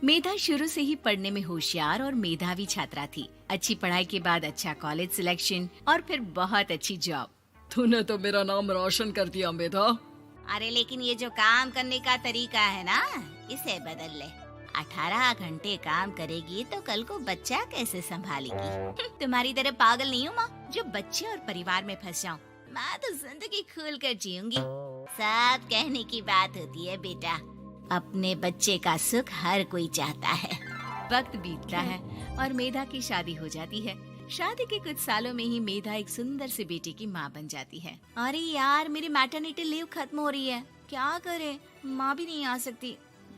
मेधा शुरू से ही पढ़ने में होशियार और मेधावी छात्रा थी। अच्छी पढ़ाई के बाद अच्छा कॉलेज सिलेक्शन और फिर बहुत अच्छी जॉब। तूने तो मेरा नाम रोशन कर दिया मेधा। अरे लेकिन ये जो काम करने का तरीका है ना, इसे बदल ले। 18 घंटे काम करेगी तो कल को बच्चा कैसे संभालेगी? तुम्हारी तरह पागल नहीं हूँ माँ, जो बच्चे और परिवार में फंस जाऊँ। मैं तो जिंदगी खुल कर जीऊंगी। सब कहने की बात होती है बेटा, अपने बच्चे का सुख हर कोई चाहता है। वक्त बीतता है और मेधा की शादी हो जाती है। शादी के कुछ सालों में ही मेधा एक सुंदर से बेटे की माँ बन जाती है। अरे यार, मेरी मैटरनिटी लीव खत्म हो रही है, क्या करे? माँ भी नहीं आ सकती,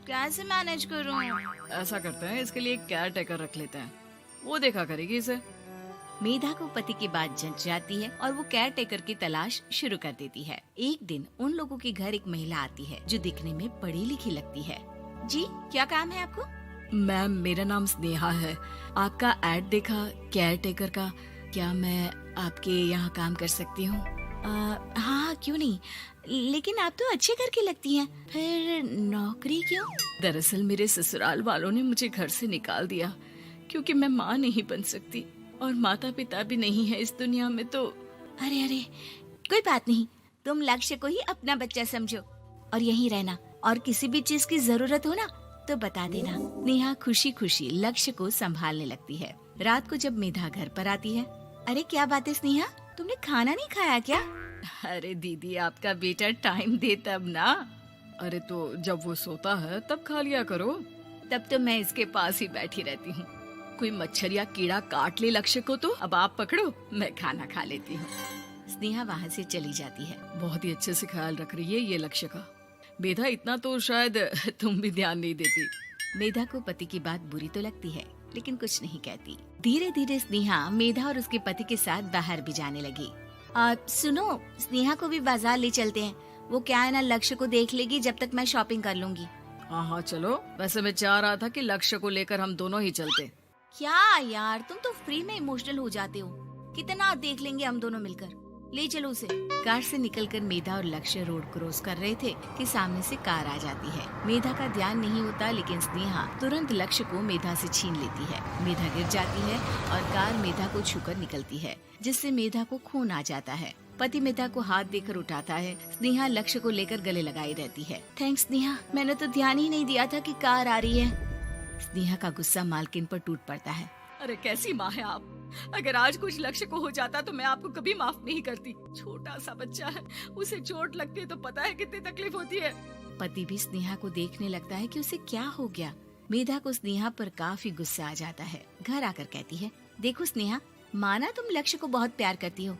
कैसे मैनेज करूँ? ऐसा करते हैं, इसके लिए एक केयर टेकर रख लेते हैं, वो देखा करेगी इसे। मेधा को पति की बात जंच जाती है और वो केयर टेकर की तलाश शुरू कर देती है। एक दिन उन लोगों के घर एक महिला आती है जो दिखने में पढ़ी लिखी लगती है। जी, क्या काम है आपको? मैम, मेरा नाम स्नेहा है। आपका एड देखा केयर टेकर का, क्या मैं आपके यहाँ काम कर सकती हूँ? हाँ, क्यों नहीं, लेकिन आप तो अच्छे घर की लगती हैं, फिर नौकरी क्यों? दरअसल मेरे ससुराल वालों ने मुझे घर से निकाल दिया क्योंकि मैं माँ नहीं बन सकती और माता पिता भी नहीं है इस दुनिया में। तो अरे अरे, कोई बात नहीं, तुम लक्ष्य को ही अपना बच्चा समझो और यहीं रहना, और किसी भी चीज की जरूरत हो ना तो बता देना। नेहा खुशी खुशी लक्ष्य को संभालने लगती है। रात को जब मेधा घर पर आती है, अरे क्या बात है स्नेहा, तुमने खाना नहीं खाया क्या? अरे दीदी, आपका बेटा टाइम दे तब ना। अरे तो जब वो सोता है तब खा लिया करो। तब तो मैं इसके पास ही बैठी रहती हूँ। कोई मच्छर या कीड़ा काट ले लक्ष्य को तो अब आप पकड़ो, मैं खाना खा लेती हूँ। स्नेहा वहाँ से चली जाती है। बहुत ही अच्छे से ख्याल रख रही है ये लक्ष्य का। मेधा, इतना तो शायद तुम भी ध्यान नहीं देती। मेधा को पति की बात बुरी तो लगती है, लेकिन कुछ नहीं कहती। धीरे धीरे स्नेहा मेधा और उसके पति के साथ बाहर भी जाने लगी। सुनो, स्नेहा को भी बाजार ले चलते हैं, वो क्या है ना, लक्ष्य को देख लेगी जब तक मैं शॉपिंग कर लूंगी। हाँ चलो, वैसे मैं चाह रहा था कि लक्ष्य को लेकर हम दोनों ही चलते। क्या यार, तुम तो फ्री में इमोशनल हो जाते हो, कितना देख लेंगे हम दोनों मिलकर, ले चलो उसे। कार से निकलकर मेधा और लक्ष्य रोड क्रॉस कर रहे थे कि सामने से कार आ जाती है। मेधा का ध्यान नहीं होता, लेकिन स्नेहा तुरंत लक्ष्य को मेधा से छीन लेती है। मेधा गिर जाती है और कार मेधा को छूकर निकलती है, जिससे मेधा को खून आ जाता है। पति मेधा को हाथ देकर उठाता है। स्नेहा लक्ष्य को लेकर गले लगाई रहती है। थैंक्स स्नेहा, मैंने तो ध्यान ही नहीं दिया था कि कार आ रही है। स्नेहा का गुस्सा मालकिन पर टूट पड़ता है। अरे कैसी माँ है आप, अगर आज कुछ लक्ष्य को हो जाता तो मैं आपको कभी माफ नहीं करती। छोटा सा बच्चा है, उसे चोट लगती है तो पता है कितनी तकलीफ होती है। पति भी स्नेहा को देखने लगता है कि उसे क्या हो गया। मेधा को स्नेहा पर काफी गुस्सा आ जाता है। घर आकर कहती है, देखो स्नेहा, माना तुम लक्ष्य को बहुत प्यार करती हो,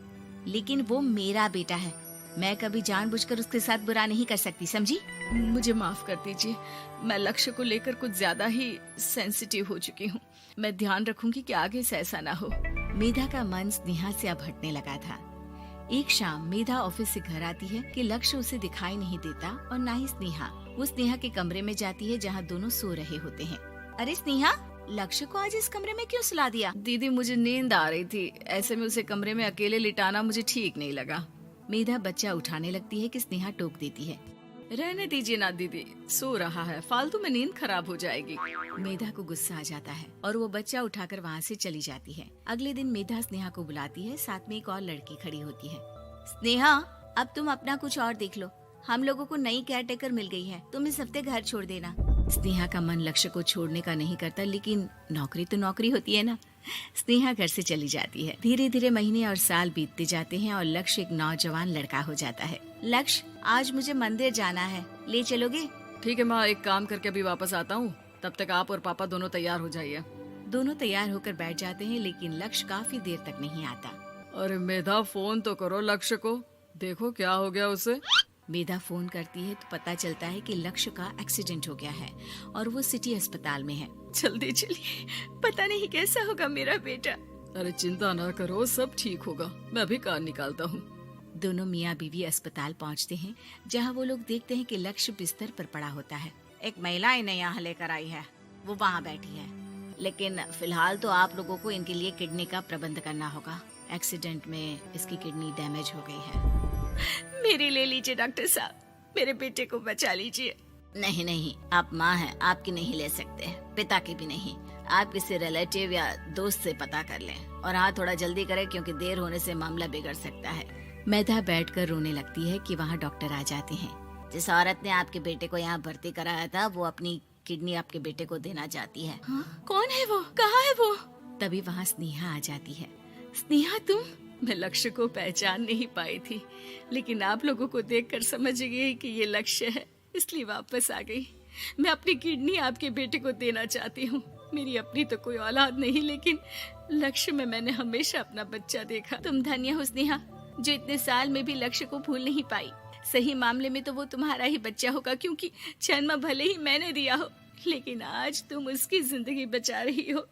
लेकिन वो मेरा बेटा है, मैं कभी जानबूझकर उसके साथ बुरा नहीं कर सकती, समझी? मुझे माफ कर दीजिए, मैं लक्ष्य को लेकर कुछ ज्यादा ही सेंसिटिव हो चुकी हूँ। मैं ध्यान रखूंगी कि आगे से ऐसा ना हो। मेधा का मन स्नेहा से अब हटने लगा था। एक शाम मेधा ऑफिस से घर आती है कि लक्ष्य उसे दिखाई नहीं देता और ना ही स्नेहा। वो स्नेहा के कमरे में जाती है जहाँ दोनों सो रहे होते हैं। अरे स्नेहा, लक्ष्य को आज इस कमरे में क्यों सुला दिया? दीदी, मुझे नींद आ रही थी, ऐसे में उसे कमरे में अकेले लिटाना मुझे ठीक नहीं लगा। मेधा बच्चा उठाने लगती है कि स्नेहा टोक देती है। रहने दीजिए ना दीदी, सो रहा है, फालतू में नींद खराब हो जाएगी। मेधा को गुस्सा आ जाता है और वो बच्चा उठाकर वहाँ से चली जाती है। अगले दिन मेधा स्नेहा को बुलाती है, साथ में एक और लड़की खड़ी होती है। स्नेहा, अब तुम अपना कुछ और देख लो, हम लोगों को नई केयर टेकर मिल गई है, तुम इस हफ्ते घर छोड़ देना। स्नेहा का मन लक्ष्य को छोड़ने का नहीं करता, लेकिन नौकरी तो नौकरी होती है ना। स्नेहा घर से चली जाती है। धीरे धीरे महीने और साल बीतते जाते हैं और लक्ष्य एक नौजवान लड़का हो जाता है। लक्ष्य, आज मुझे मंदिर जाना है, ले चलोगे? ठीक है माँ, एक काम करके अभी वापस आता हूँ, तब तक आप और पापा दोनों तैयार हो जाइए। दोनों तैयार होकर बैठ जाते हैं, लेकिन लक्ष्य काफी देर तक नहीं आता। अरे मेधा, फोन तो करो लक्ष्य को, देखो क्या हो गया उसे। मेधा फोन करती है तो पता चलता है कि लक्ष्य का एक्सीडेंट हो गया है और वो सिटी अस्पताल में है। जल्दी चलिए, पता नहीं कैसा होगा मेरा बेटा। अरे चिंता ना करो, सब ठीक होगा, मैं अभी कार निकालता हूँ। दोनों मियाँ बीवी अस्पताल पहुँचते हैं, जहाँ वो लोग देखते हैं कि लक्ष्य बिस्तर पर पड़ा होता है। एक महिला इन्हें यहाँ लेकर आई है, वो वहाँ बैठी है, लेकिन फिलहाल तो आप लोगों को इनके लिए किडनी का प्रबंध करना होगा। एक्सीडेंट में इसकी किडनी डैमेज हो गई है। मेरी ले लीजिए डॉक्टर साहब, मेरे बेटे को बचा लीजिए। नहीं नहीं, आप माँ हैं, आपकी नहीं ले सकते, पिता की भी नहीं। आप किसी रिलेटिव या दोस्त से पता कर लें और हाँ थोड़ा जल्दी करें क्योंकि देर होने से मामला बिगड़ सकता है। मेधा बैठकर रोने लगती है कि वहाँ डॉक्टर आ जाते हैं। जिस औरत ने आपके बेटे को यहाँ भर्ती कराया था वो अपनी किडनी आपके बेटे को देना चाहती है। हाँ? कौन है वो? कहाँ है वो? तभी वहाँ स्नेहा आ जाती है। स्नेहा तुम? मैं लक्ष्य को पहचान नहीं पाई थी, लेकिन आप लोगों को देखकर समझ गई कि ये लक्ष्य है, इसलिए वापस आ गई। मैं अपनी किडनी आपके बेटे को देना चाहती हूँ। मेरी अपनी तो कोई औलाद नहीं, लेकिन लक्ष्य में मैंने हमेशा अपना बच्चा देखा। तुम धन्य हो स्नेहा, जो इतने साल में भी लक्ष्य को भूल नहीं पाई। सही मामले में तो वो तुम्हारा ही बच्चा होगा, क्योंकि जन्म भले ही मैंने दिया हो, लेकिन आज तुम उसकी जिंदगी बचा रही हो।